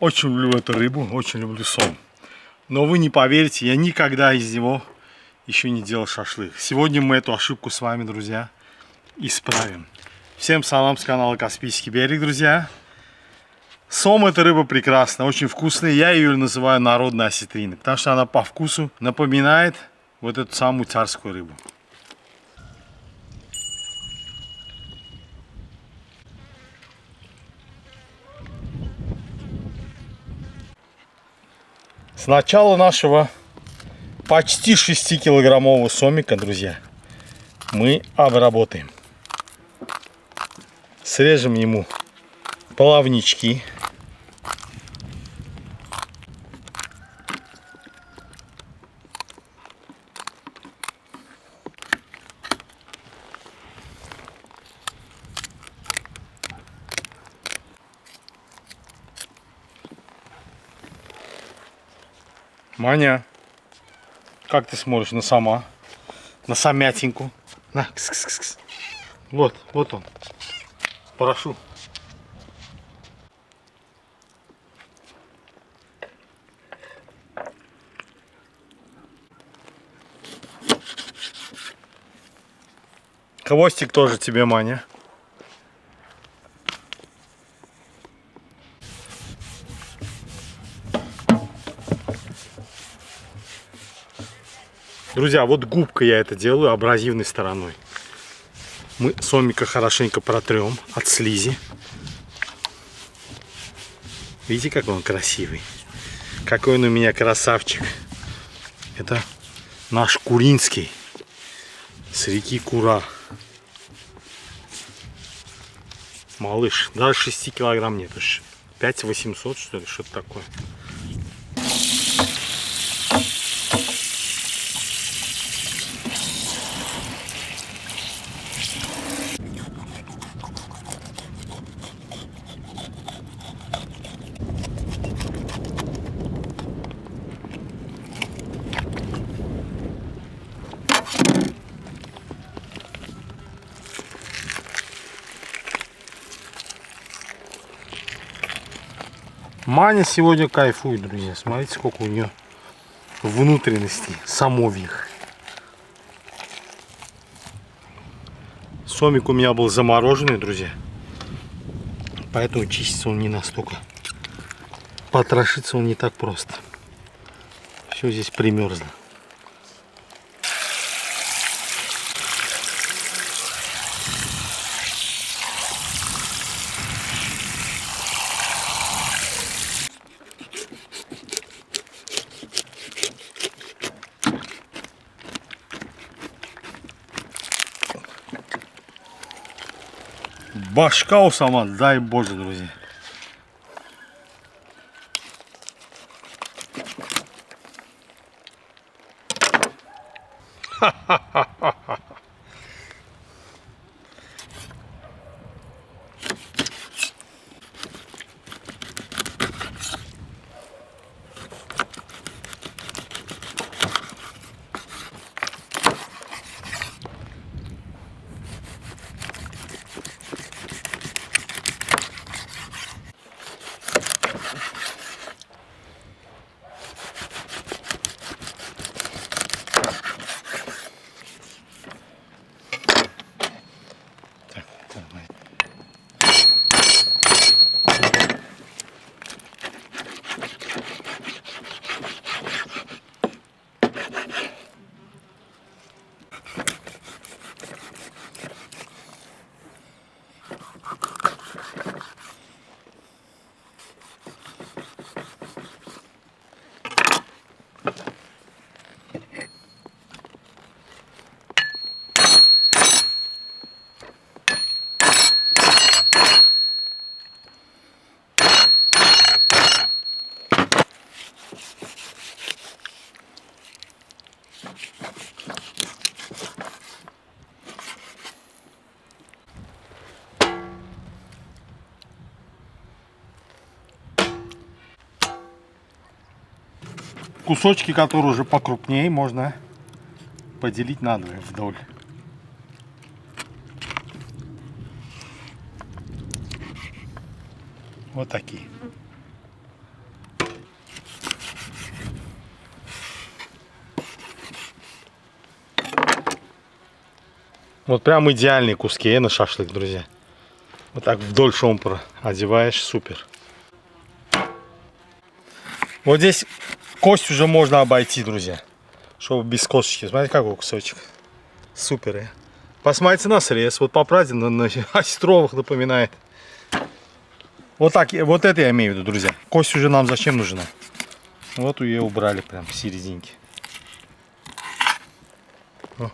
Очень люблю эту рыбу, очень люблю сом. Но вы не поверите, я никогда из него еще не делал шашлык. Сегодня мы эту ошибку с вами, друзья, исправим. Всем салам с канала Каспийский берег, друзья. Сом — это рыба прекрасная, очень вкусная. Я ее называю народной осетриной, потому что она по вкусу напоминает вот эту самую царскую рыбу. С начала нашего почти 6-килограммового сомика, друзья, мы обработаем. Срежем ему плавнички. Маня, как ты смотришь на сома? На самятинку? На, кс-кс-кс. Вот он. Прошу. Хвостик тоже тебе, Маня. Друзья, вот губкой я это делаю абразивной стороной. Мы сомика хорошенько протрем от слизи. Видите, как он красивый? Какой он у меня красавчик. Это наш куринский с реки Кура. Малыш, даже 6 килограмм нет. 5800, что ли, что-то такое. Маня сегодня кайфует, друзья. Смотрите, сколько у нее внутренностей самовьих. Сомик у меня был замороженный, друзья. Поэтому чистится он не настолько. Потрошиться он не так просто. Все здесь примерзло. Башка у сама, дай Боже, друзья. Ха-ха-ха-ха. Кусочки, которые уже покрупнее, можно поделить на две вдоль. Вот такие. Вот прям идеальные куски на шашлык, друзья. Вот так вдоль шомпура одеваешь, супер. Вот здесь кость уже можно обойти, друзья. Чтобы без косточки. Смотрите, какой кусочек. Супер. Посмотрите на срез. Вот по правде на осетровых напоминает. Вот так, вот это я имею в виду, друзья. Кость уже нам зачем нужна? Вот ее убрали прям в серединке. О.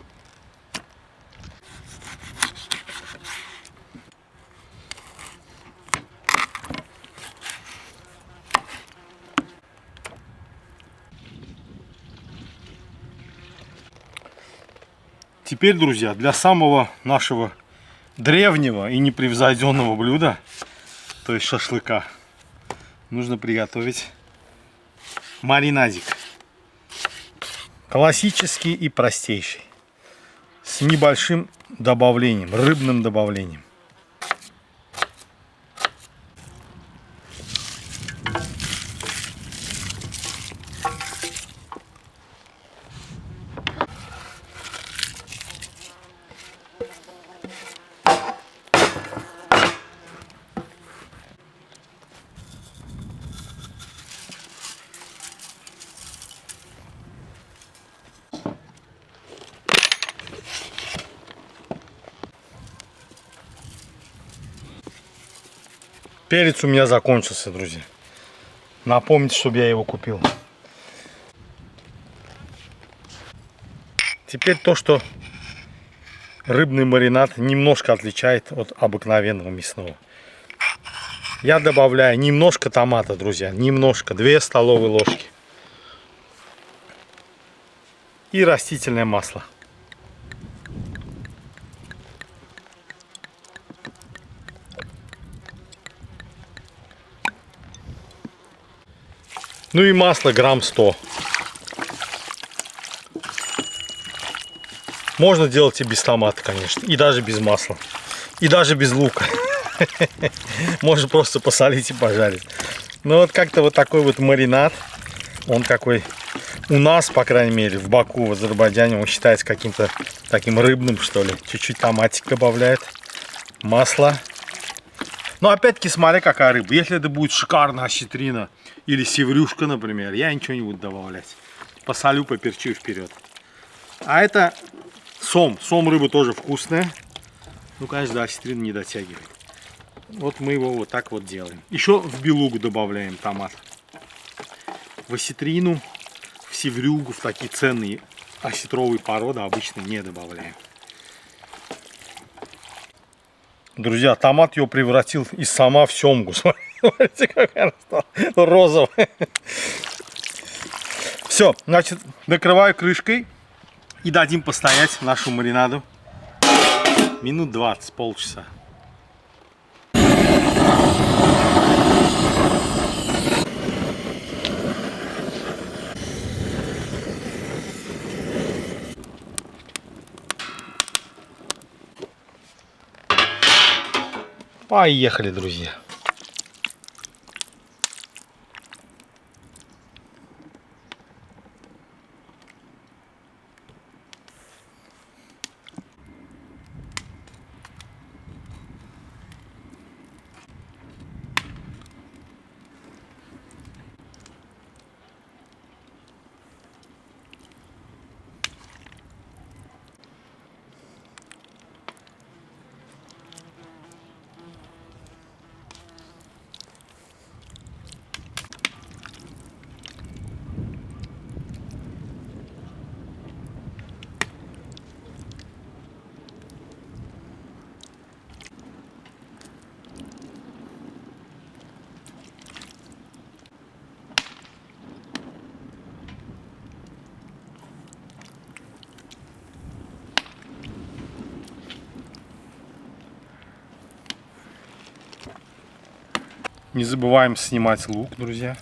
Теперь, друзья, для самого нашего древнего и непревзойденного блюда, то есть шашлыка, нужно приготовить маринадик. Классический и простейший. С небольшим добавлением, рыбным добавлением. Перец у меня закончился, друзья. Напомните, чтобы я его купил. Теперь то, что рыбный маринад немножко отличает от обыкновенного мясного. Я добавляю немножко томата, друзья. Немножко, 2 столовые ложки. И растительное масло. Ну и масло грамм 100. Можно делать и без томата, конечно. И даже без масла. И даже без лука. Можно просто посолить и пожарить. Ну вот как-то вот такой вот маринад. Он такой у нас, по крайней мере, в Баку, в Азербайджане, он считается каким-то таким рыбным, что ли. Чуть-чуть томатик добавляет. Масло. Но опять-таки смотри, какая рыба. Если это будет шикарная осетрина или севрюшка, например, я ничего не буду добавлять. Посолю, поперчу вперед. А это сом. Сом рыба тоже вкусная. Ну, конечно, до осетрины не дотягивает. Вот мы его вот так вот делаем. Еще в белугу добавляем томат. В осетрину, в севрюгу, в такие ценные осетровые породы обычно не добавляем. Друзья, томат его превратил из сома в семгу. Смотрите, какая она стала розовая. Все, значит, накрываю крышкой и дадим постоять нашу маринаду минут 20, полчаса. Поехали, друзья. Не забываем снимать лук, друзья.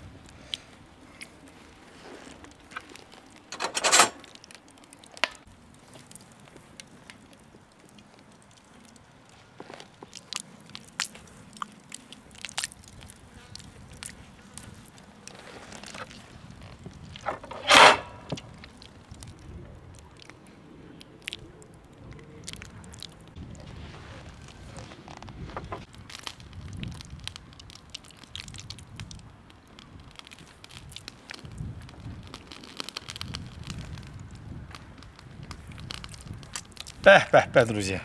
Пэ, друзья.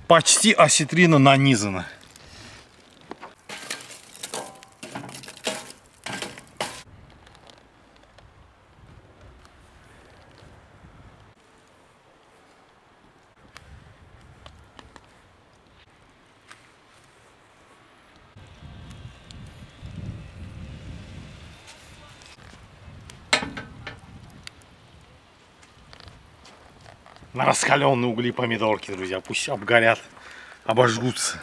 Почти осетрина нанизана. На раскаленные угли помидорки, друзья. Пусть обгорят, обожгутся.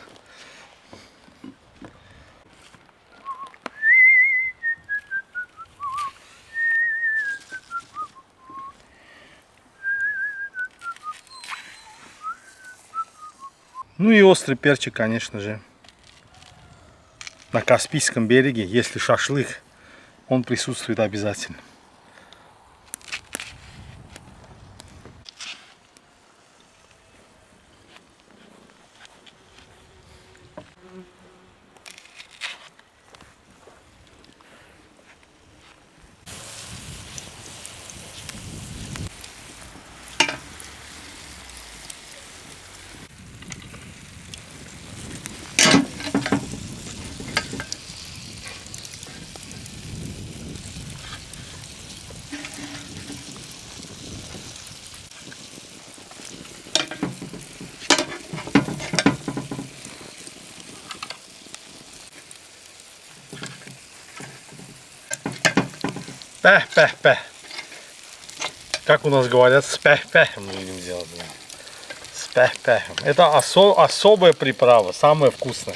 Ну и острый перчик, конечно же. На Каспийском береге, если шашлык, он присутствует обязательно. Пэ. Как у нас говорят, с пэ-пэ мы будем делать. С пэ-пэ. Это особая приправа, самая вкусная.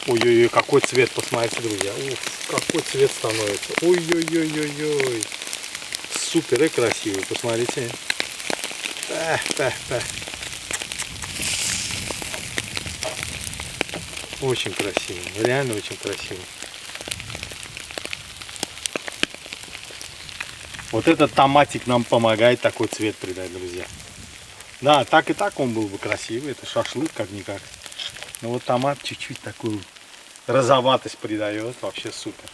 Ой-ой-ой, какой цвет, посмотрите, друзья. Ух, какой цвет становится. Ой-ой-ой-ой-ой. Супер и красивый, посмотрите. Пэ. Очень красивый, реально очень красивый. Вот этот томатик нам помогает такой цвет придать, друзья. Да, так и так он был бы красивый. Это шашлык как-никак. Но вот томат чуть-чуть такую розоватость придает. Вообще супер.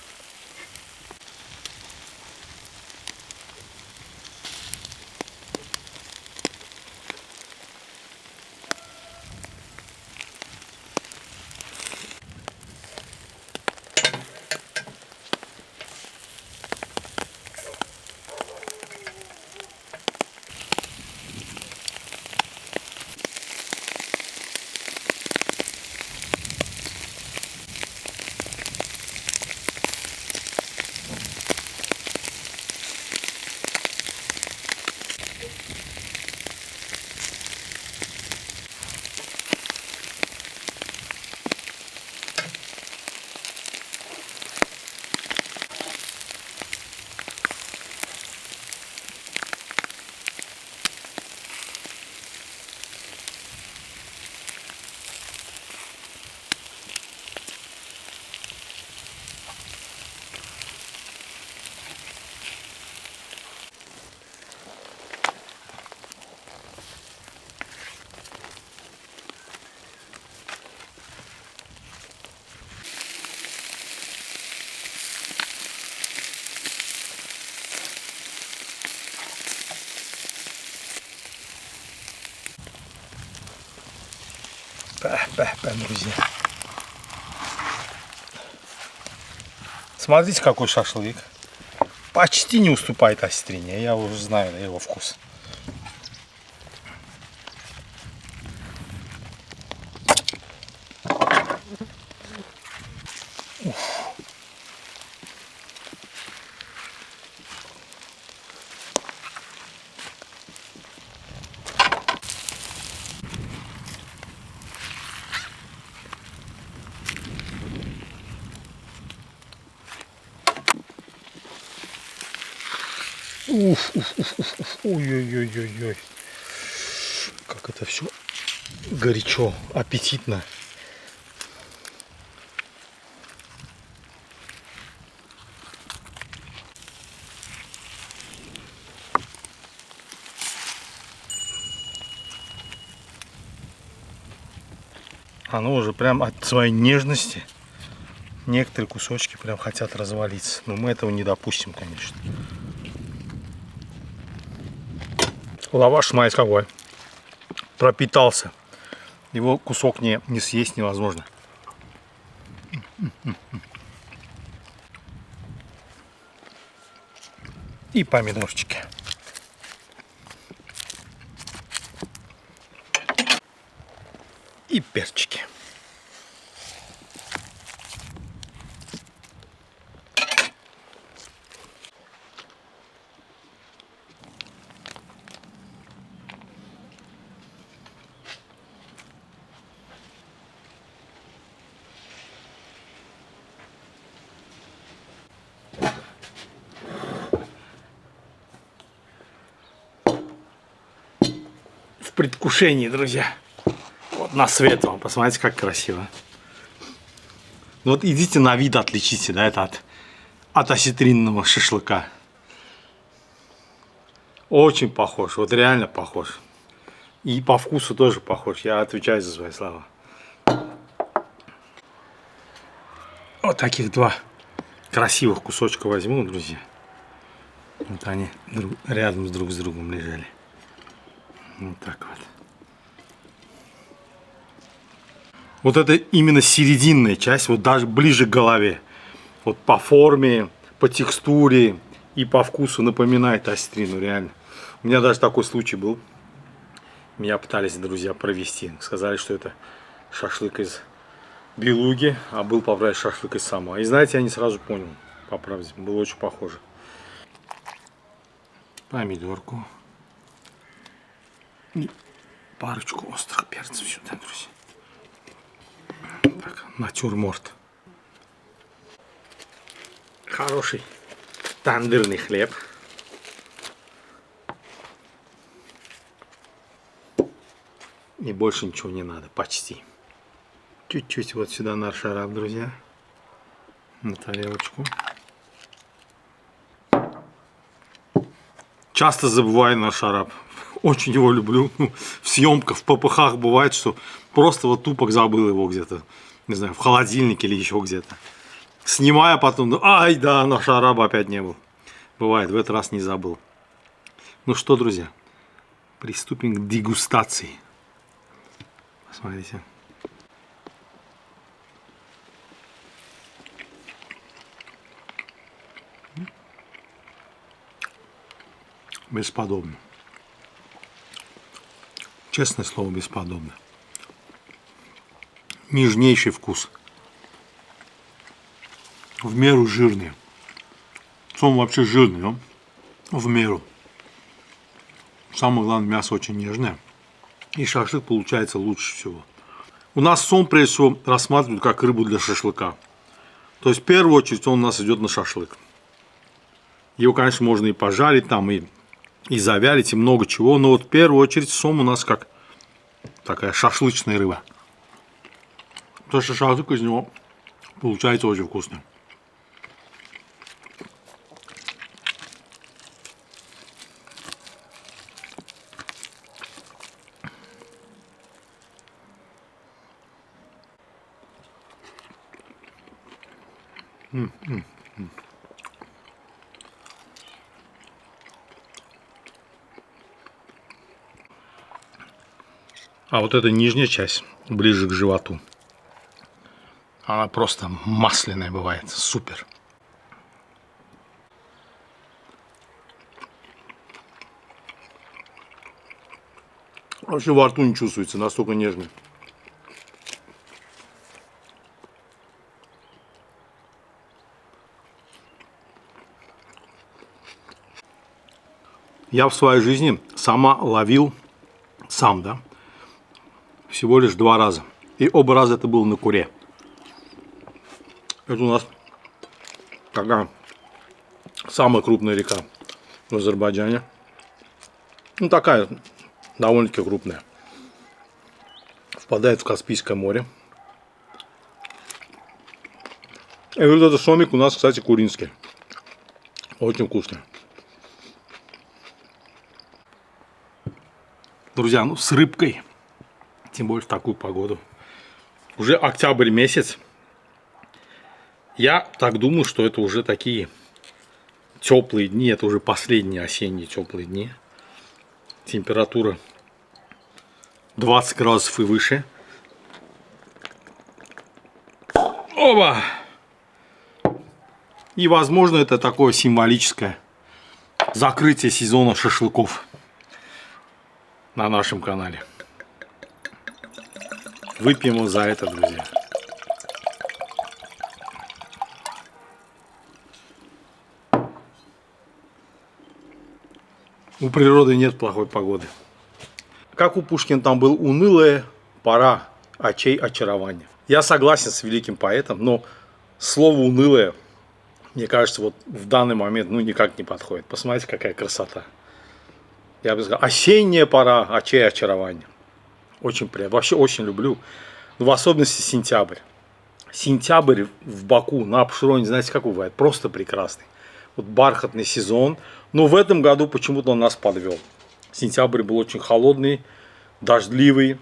Пэ, друзья. Смотрите, какой шашлык. Почти не уступает острине. Я уже знаю его вкус. Ой-ой-ой-ой-ой. Как это все горячо, аппетитно. Оно уже прям от своей нежности. Некоторые кусочки прям хотят развалиться. Но мы этого не допустим, конечно. Лаваш, смотрите, какой. Пропитался. Его кусок не съесть невозможно. И помидорчики. И перчики. В предвкушении, друзья. Вот на свет вам. Посмотрите, как красиво. Ну вот идите на вид отличите, да, это от осетринного шашлыка. Очень похож, вот реально похож. И по вкусу тоже похож, я отвечаю за свои слова. Вот таких два красивых кусочка возьму, друзья. Вот они рядом друг с другом лежали. Вот так вот. Вот это именно серединная часть, вот даже ближе к голове. Вот по форме, по текстуре и по вкусу напоминает осетрину, реально. У меня даже такой случай был. Меня пытались друзья провести. Сказали, что это шашлык из белуги, а был, по правде, шашлык из сама. И знаете, я не сразу понял, по правде, было очень похоже. Помидорку. И парочку острых перцев сюда, друзья. Так, натюрморт. Хороший тандырный хлеб. И больше ничего не надо, почти. Чуть-чуть вот сюда на шарап, друзья. На тарелочку. Часто забываю на шарап. Очень его люблю. В съемках, в ППХ бывает, что просто вот тупо забыл его где-то. Не знаю, в холодильнике или еще где-то. Снимаю, потом, ай, да, на шарап опять не был. Бывает, в этот раз не забыл. Ну что, друзья, приступим к дегустации. Посмотрите. Бесподобно. Честное слово, бесподобно. Нежнейший вкус. В меру жирный. Сом вообще жирный, но в меру. Самое главное, мясо очень нежное. И шашлык получается лучше всего. У нас сом, прежде всего, рассматривают как рыбу для шашлыка. То есть, в первую очередь, он у нас идет на шашлык. Его, конечно, можно и пожарить, там, и завялить, и много чего. Но вот в первую очередь сом у нас как такая шашлычная рыба. То, что шашлык из него получается очень вкусный. А вот эта нижняя часть, ближе к животу, она просто масляная бывает, супер. Вообще во рту не чувствуется, настолько нежный. Я в своей жизни сама ловил, да, всего лишь 2 раза. И оба раза это было на Куре. Это у нас такая самая крупная река в Азербайджане. Ну, такая довольно-таки крупная. Впадает в Каспийское море. И вот этот сомик у нас, кстати, куринский. Очень вкусный. Друзья, ну с рыбкой, тем более в такую погоду, Уже октябрь месяц. Я так думаю, что это уже такие теплые дни. Это уже последние осенние теплые дни. Температура 20 градусов и выше. Оба! И, возможно, это такое символическое закрытие сезона шашлыков на нашем канале. Выпьем за это, друзья. У природы нет плохой погоды. Как у Пушкина там был: унылая пора очей очарования. Я согласен с великим поэтом, но слово унылое, мне кажется, вот в данный момент никак не подходит. Посмотрите, какая красота. Я бы сказал, осенняя пора очей очарования. Очень приятно. Вообще очень люблю. В особенности сентябрь. Сентябрь в Баку, на Абшероне, знаете, как бывает? Просто прекрасный. Вот бархатный сезон. Но в этом году почему-то он нас подвел. Сентябрь был очень холодный, дождливый.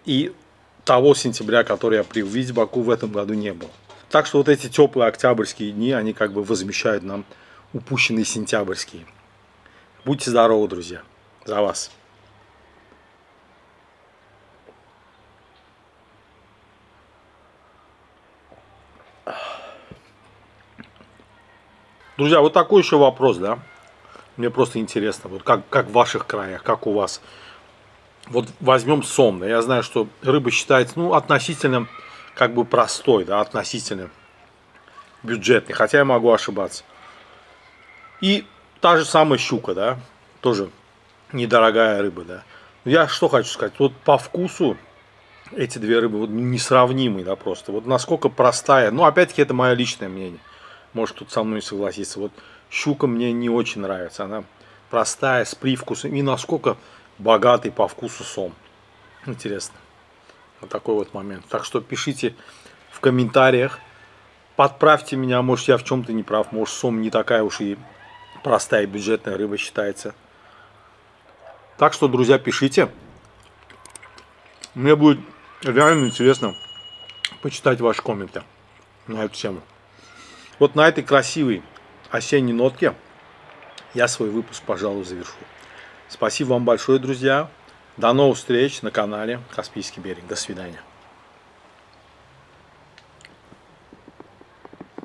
И того сентября, который я привык видеть в Баку, в этом году не было. Так что вот эти теплые октябрьские дни, они как бы возмещают нам упущенные сентябрьские. Будьте здоровы, друзья. За вас. Друзья, вот такой еще вопрос, да? Мне просто интересно, вот как в ваших краях, как у вас. Вот возьмем сом, да? Я знаю, что рыба считается, относительно как бы простой, да, относительно бюджетный, хотя я могу ошибаться. И та же самая щука, да, тоже недорогая рыба, да. Я что хочу сказать, вот по вкусу эти две рыбы вот несравнимые, да, просто. Вот насколько простая, опять-таки это мое личное мнение. Может, тут со мной согласиться. Вот щука мне не очень нравится. Она простая, с привкусом. И насколько богатый по вкусу сом. Интересно. Вот такой вот момент. Так что пишите в комментариях. Подправьте меня. Может, я в чем-то не прав. Может, сом не такая уж и простая и бюджетная рыба считается. Так что, друзья, пишите. Мне будет реально интересно почитать ваши комменты на эту тему. Вот на этой красивой осенней нотке я свой выпуск, пожалуй, завершу. Спасибо вам большое, друзья. До новых встреч на канале Каспийский берег. До свидания.